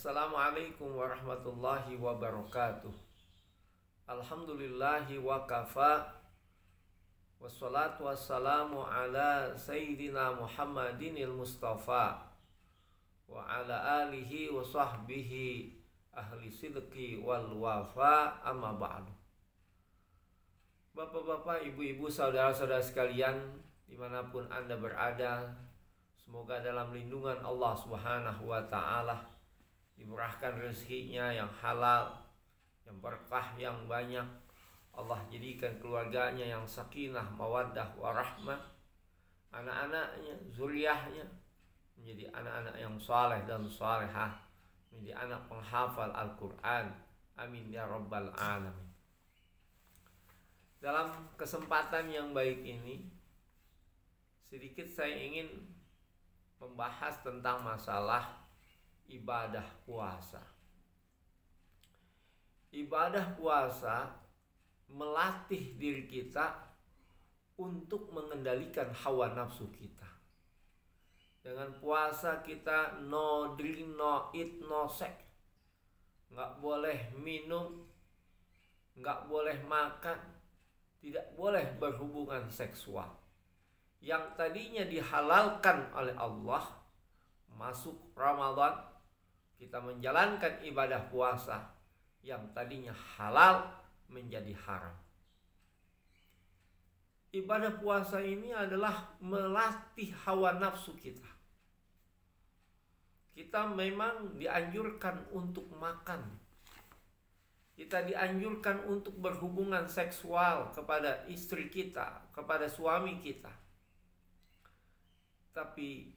Assalamualaikum warahmatullahi wabarakatuh. Alhamdulillahi wa kafa. Wassalatu wassalamu ala sayyidina Muhammadinil Mustafa wa ala alihi wa sahbihi ahli sidqi wal wafa, amma ba'du. Bapak-bapak, ibu-ibu, saudara-saudara sekalian, dimanapun Anda berada, semoga dalam lindungan Allah Subhanahu wa ta'ala dimurahkan rezekinya yang halal, yang berkah, yang banyak. Allah jadikan keluarganya yang sakinah, mawaddah, warahmah. Anak-anaknya, zuriyahnya menjadi anak-anak yang saleh dan salehah, menjadi anak penghafal Al-Quran. Amin ya rabbal alamin. Dalam kesempatan yang baik ini, sedikit saya ingin membahas tentang masalah ibadah puasa. Ibadah puasa melatih diri kita untuk mengendalikan hawa nafsu kita. Dengan puasa kita no drink, no eat, no sex. Nggak boleh minum, nggak boleh makan, tidak boleh berhubungan seksual. Yang tadinya dihalalkan oleh Allah, masuk Ramadan kita menjalankan ibadah puasa, yang tadinya halal menjadi haram. Ibadah puasa ini adalah melatih hawa nafsu kita. Kita memang dianjurkan untuk makan. Kita dianjurkan untuk berhubungan seksual kepada istri kita, kepada suami kita. Tapi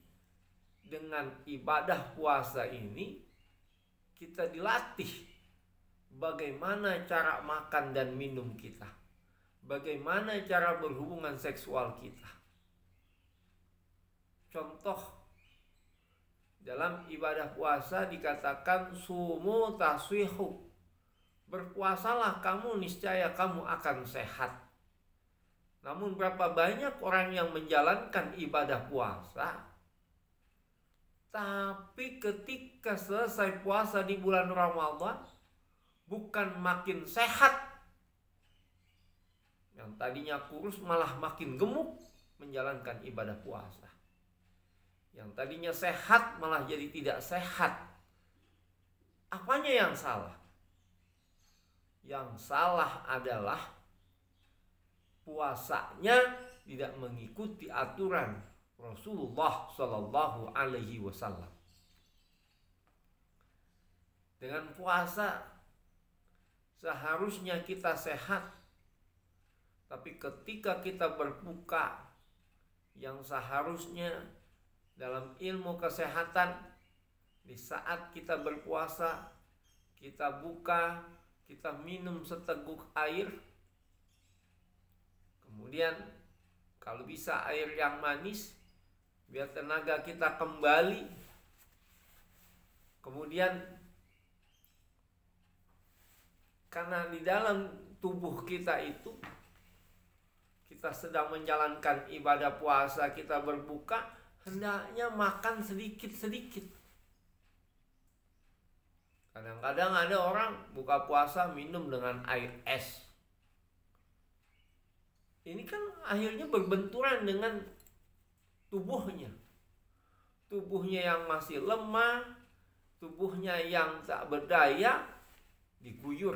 dengan ibadah puasa ini kita dilatih bagaimana cara makan dan minum kita, bagaimana cara berhubungan seksual kita. Contoh, dalam ibadah puasa dikatakan sumu taswihu, berpuasalah kamu niscaya kamu akan sehat. Namun berapa banyak orang yang menjalankan ibadah puasa, tapi ketika selesai puasa di bulan Ramadan, bukan makin sehat, yang tadinya kurus malah makin gemuk menjalankan ibadah puasa. Yang tadinya sehat malah jadi tidak sehat. Apanya yang salah? Yang salah adalah puasanya tidak mengikuti aturan Rasulullah Shallallahu Alaihi Wasallam. Dengan puasa seharusnya kita sehat, tapi ketika kita berbuka, yang seharusnya dalam ilmu kesehatan, di saat kita berpuasa, kita buka, kita minum seteguk air, kemudian kalau bisa air yang manis, biar tenaga kita kembali. Kemudian karena di dalam tubuh kita itu, kita sedang menjalankan ibadah puasa, kita berbuka, hendaknya makan sedikit-sedikit. Kadang-kadang ada orang buka puasa minum dengan air es. Ini kan akhirnya berbenturan dengan tubuhnya. Tubuhnya yang masih lemah, tubuhnya yang tak berdaya, diguyur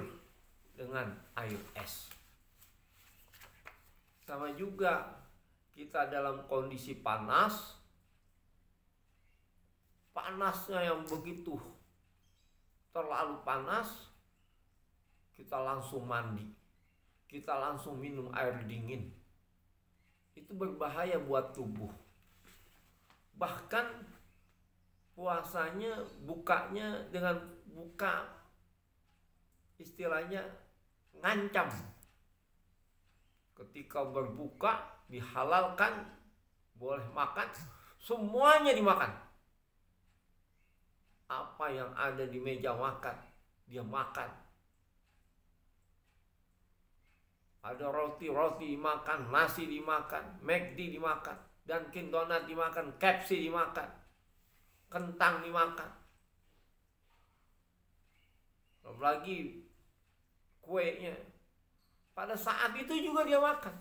dengan air es. Sama juga kita dalam kondisi panas, panasnya yang begitu terlalu panas, kita langsung mandi, kita langsung minum air dingin. Itu berbahaya buat tubuh. Bahkan puasanya bukanya dengan buka istilahnya ngancam. Ketika berbuka dihalalkan, boleh makan, semuanya dimakan. Apa yang ada di meja makan, dia makan. Ada roti dimakan, nasi dimakan, McD dimakan, Dunkin Donat dimakan, KFC dimakan, kentang dimakan. apalagi kuenya. Pada saat itu juga dia makan.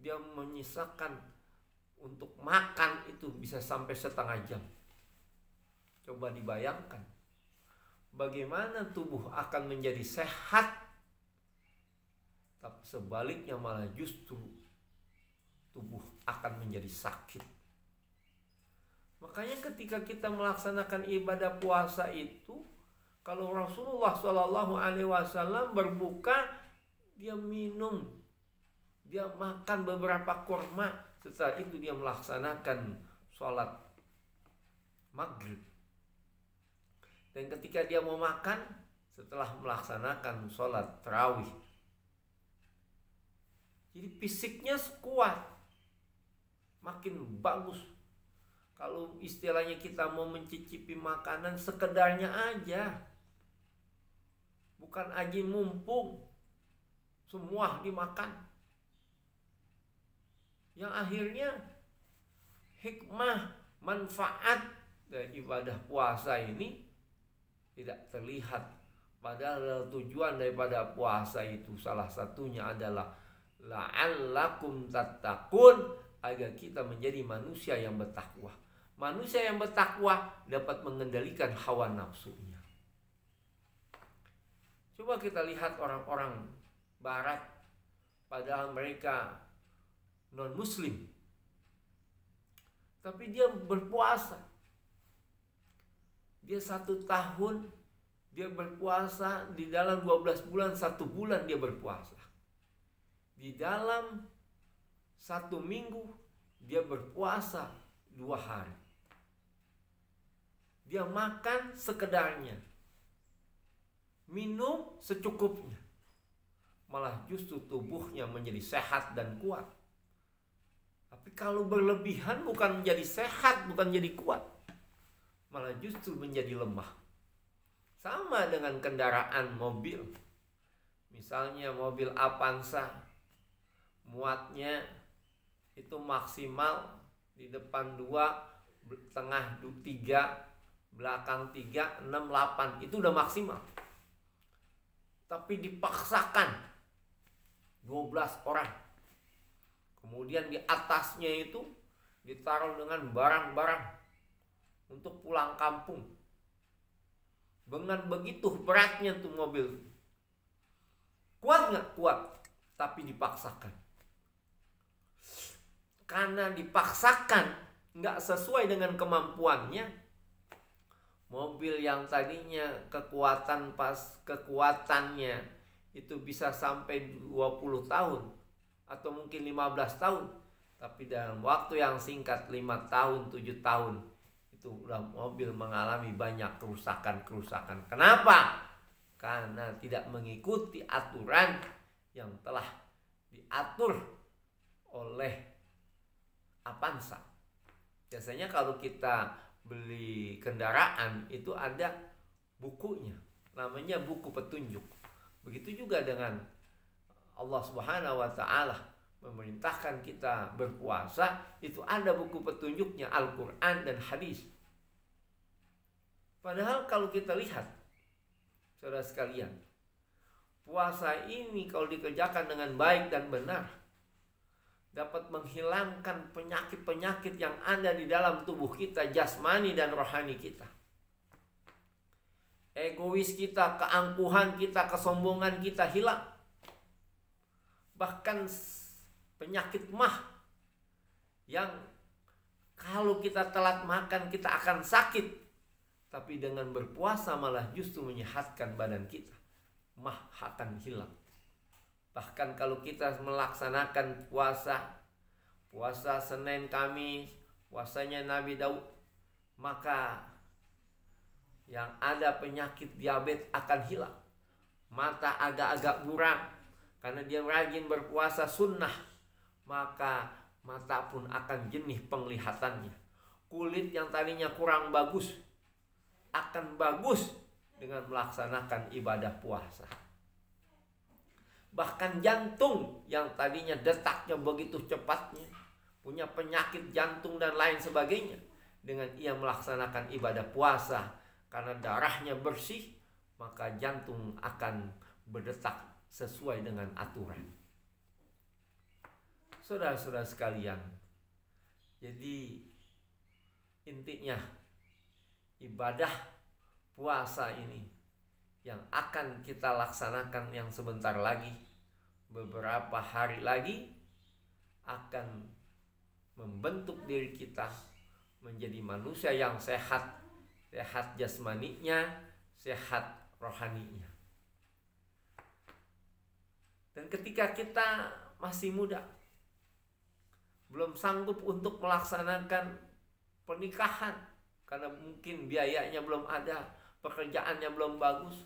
Dia menyisakan untuk makan itu bisa sampai setengah jam. Coba dibayangkan bagaimana tubuh akan menjadi sehat, tapi sebaliknya malah justru tubuh akan menjadi sakit. Makanya ketika kita melaksanakan ibadah puasa itu, kalau Rasulullah SAW berbuka, dia minum, dia makan beberapa kurma, setelah itu dia melaksanakan sholat maghrib. Dan ketika dia mau makan, setelah melaksanakan sholat tarawih. Jadi fisiknya kuat, makin bagus. Kalau istilahnya kita mau mencicipi makanan sekedarnya aja, bukan aji mumpung, semua dimakan. Yang akhirnya hikmah, manfaat dari ibadah puasa ini tidak terlihat. Padahal tujuan daripada puasa itu salah satunya adalah la'allakum tattaqun, agar kita menjadi manusia yang bertakwa. Manusia yang bertakwa dapat mengendalikan hawa nafsunya. Coba kita lihat orang-orang barat, padahal mereka non-muslim, tapi dia berpuasa. Dia 1 tahun dia berpuasa, di dalam 12 bulan 1 bulan dia berpuasa. Di dalam 1 minggu dia berpuasa 2 hari. Dia makan sekedarnya, minum secukupnya, malah justru tubuhnya menjadi sehat dan kuat. Tapi kalau berlebihan bukan menjadi sehat, bukan jadi kuat, malah justru menjadi lemah. Sama dengan kendaraan mobil. Misalnya mobil Avanza, muatnya itu maksimal di depan 2, tengah 3, belakang 3, 6, 8. Itu udah maksimal. Tapi dipaksakan 12 orang. Kemudian di atasnya itu ditaruh dengan barang-barang untuk pulang kampung. Dengan begitu beratnya tuh mobil. Kuat nggak? Kuat. Tapi dipaksakan. Karena dipaksakan nggak sesuai dengan kemampuannya, mobil yang tadinya kekuatannya itu bisa sampai 20 tahun atau mungkin 15 tahun, tapi dalam waktu yang singkat 5 tahun, 7 tahun itu udah mobil mengalami banyak kerusakan. Kenapa? Karena tidak mengikuti aturan yang telah diatur oleh Avanza. Biasanya kalau kita beli kendaraan itu ada bukunya, namanya buku petunjuk. Begitu juga dengan Allah Subhanahu wa taala memerintahkan kita berpuasa, itu ada buku petunjuknya, Al-Qur'an dan hadis. Padahal kalau kita lihat, saudara sekalian, puasa ini kalau dikerjakan dengan baik dan benar, dapat menghilangkan penyakit-penyakit yang ada di dalam tubuh kita, jasmani dan rohani kita. Egois kita, keangkuhan kita, kesombongan kita hilang. Bahkan penyakit mah yang kalau kita telat makan kita akan sakit, tapi dengan berpuasa malah justru menyehatkan badan kita. Mah akan hilang. Bahkan kalau kita melaksanakan puasa Senin Kamis, puasanya Nabi Daud, maka yang ada penyakit diabetes akan hilang. Mata agak-agak buram karena dia rajin berpuasa sunnah, maka mata pun akan jernih penglihatannya. Kulit yang tadinya kurang bagus akan bagus dengan melaksanakan ibadah puasa. Bahkan jantung yang tadinya detaknya begitu cepatnya, punya penyakit jantung dan lain sebagainya, dengan ia melaksanakan ibadah puasa, karena darahnya bersih, maka jantung akan berdetak sesuai dengan aturan. Saudara-saudara sekalian, jadi intinya ibadah puasa ini yang akan kita laksanakan yang sebentar lagi, beberapa hari lagi, akan membentuk diri kita menjadi manusia yang sehat, sehat jasmaninya, sehat rohaninya. Dan ketika kita masih muda, belum sanggup untuk melaksanakan pernikahan karena mungkin biayanya belum ada, pekerjaannya belum bagus,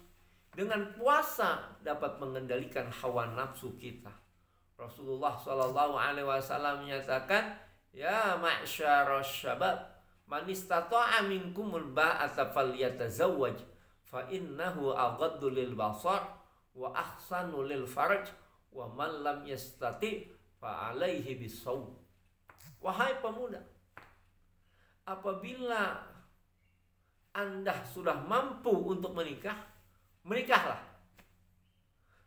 dengan puasa dapat mengendalikan hawa nafsu kita. Rasulullah SAW menyatakan, ya ma'syarasy syabab, man istata'a minkumul ba'ata falyatazawwaj fa innahu aghaddu lil basar wa ahsanu lil farj wa man lam yastati fa alaihi bisawm. Wahai pemuda, apabila Anda sudah mampu untuk menikah, menikahlah.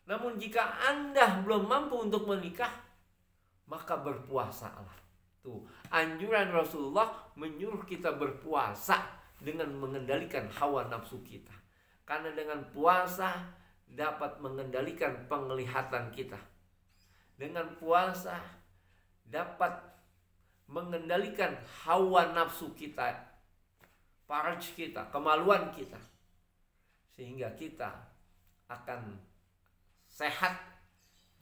Namun jika Anda belum mampu untuk menikah, maka berpuasalah. Tuh, anjuran Rasulullah menyuruh kita berpuasa dengan mengendalikan hawa nafsu kita. Karena dengan puasa dapat mengendalikan penglihatan kita. Dengan puasa dapat mengendalikan hawa nafsu kita, farj kita, kemaluan kita, sehingga kita akan sehat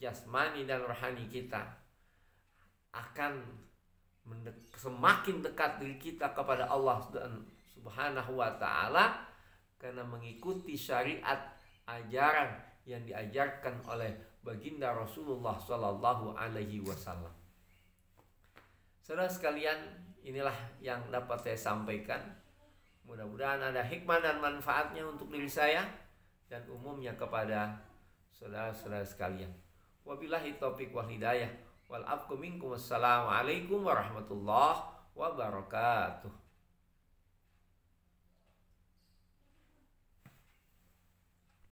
jasmani dan rohani kita, akan semakin dekat diri kita kepada Allah Subhanahu wa Ta'ala, karena mengikuti syariat ajaran yang diajarkan oleh baginda Rasulullah Sallallahu Alaihi Wasallam. Saudara sekalian, inilah yang dapat saya sampaikan. Mudah-mudahan ada hikmah dan manfaatnya untuk diri saya dan umumnya kepada saudara-saudara sekalian. Wabillahi taufiq wal hidayah wal afwu minkum. Wassalamualaikum warahmatullahi wabarakatuh.